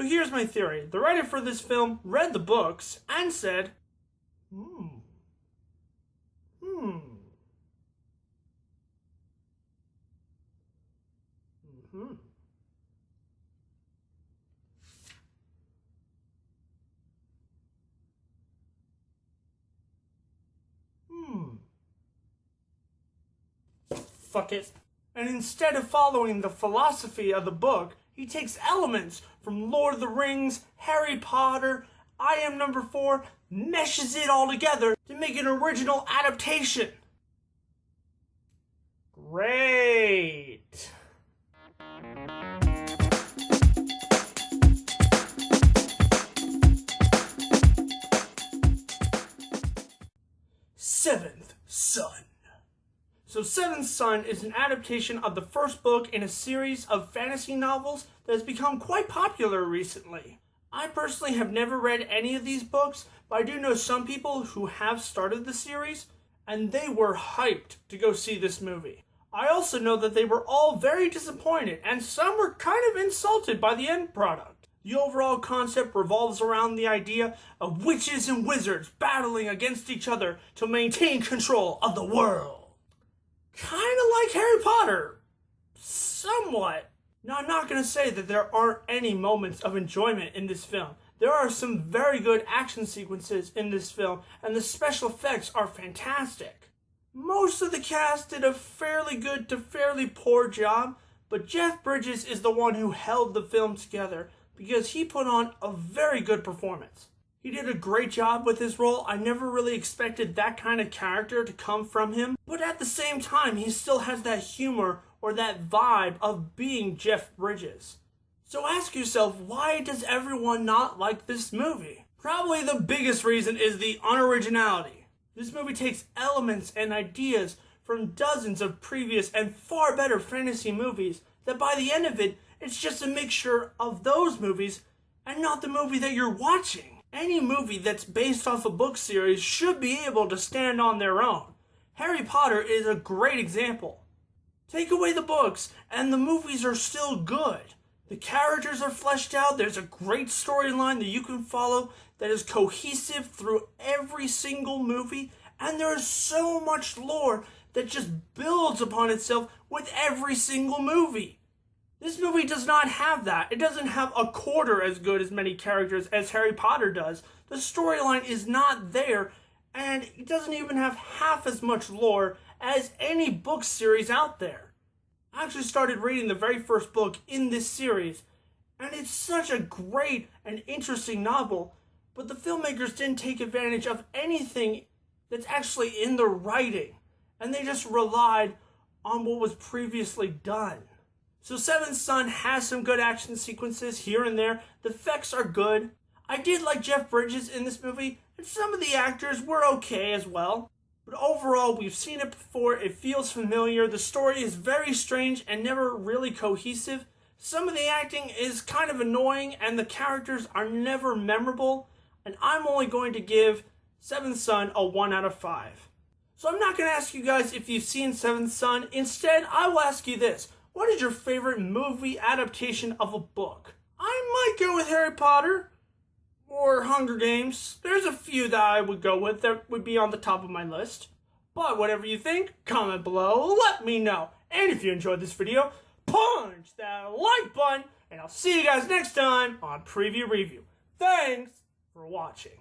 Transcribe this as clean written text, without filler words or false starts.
here's my theory. The writer for this film read the books and said, hmm. Fuck it. And instead of following the philosophy of the book, he takes elements from Lord of the Rings, Harry Potter, I Am Number 4, meshes it all together to make an original adaptation. Great. Seventh Son. So Seventh Son is an adaptation of the first book in a series of fantasy novels that has become quite popular recently. I personally have never read any of these books, but I do know some people who have started the series, and they were hyped to go see this movie. I also know that they were all very disappointed, and some were kind of insulted by the end product. The overall concept revolves around the idea of witches and wizards battling against each other to maintain control of the world. Kind of like Harry Potter. Somewhat. Now, I'm not going to say that there aren't any moments of enjoyment in this film. There are some very good action sequences in this film, and the special effects are fantastic. Most of the cast did a fairly good to fairly poor job, but Jeff Bridges is the one who held the film together because he put on a very good performance. He did a great job with his role. I never really expected that kind of character to come from him, but at the same time, he still has that humor or that vibe of being Jeff Bridges. So ask yourself, why does everyone not like this movie? Probably the biggest reason is the unoriginality. This movie takes elements and ideas from dozens of previous and far better fantasy movies that by the end of it, it's just a mixture of those movies and not the movie that you're watching. Any movie that's based off a book series should be able to stand on their own. Harry Potter is a great example. Take away the books, and the movies are still good. The characters are fleshed out, there's a great storyline that you can follow that is cohesive through every single movie, and there is so much lore that just builds upon itself with every single movie. This movie does not have that. It doesn't have a quarter as good as many characters as Harry Potter does. The storyline is not there, and it doesn't even have half as much lore as any book series out there. I actually started reading the very first book in this series, and it's such a great and interesting novel, but the filmmakers didn't take advantage of anything that's actually in the writing, and they just relied on what was previously done. So Seventh Son has some good action sequences here and there. The effects are good. I did like Jeff Bridges in this movie, and some of the actors were okay as well. But overall, we've seen it before, it feels familiar, the story is very strange and never really cohesive. Some of the acting is kind of annoying, and the characters are never memorable, and I'm only going to give Seventh Son a 1 out of 5. So I'm not going to ask you guys if you've seen Seventh Son. Instead, I will ask you this. What is your favorite movie adaptation of a book? I might go with Harry Potter or Hunger Games. There's a few that I would go with that would be on the top of my list. But whatever you think, comment below, let me know. And if you enjoyed this video, punch that like button, and I'll see you guys next time on Preview Review. Thanks for watching.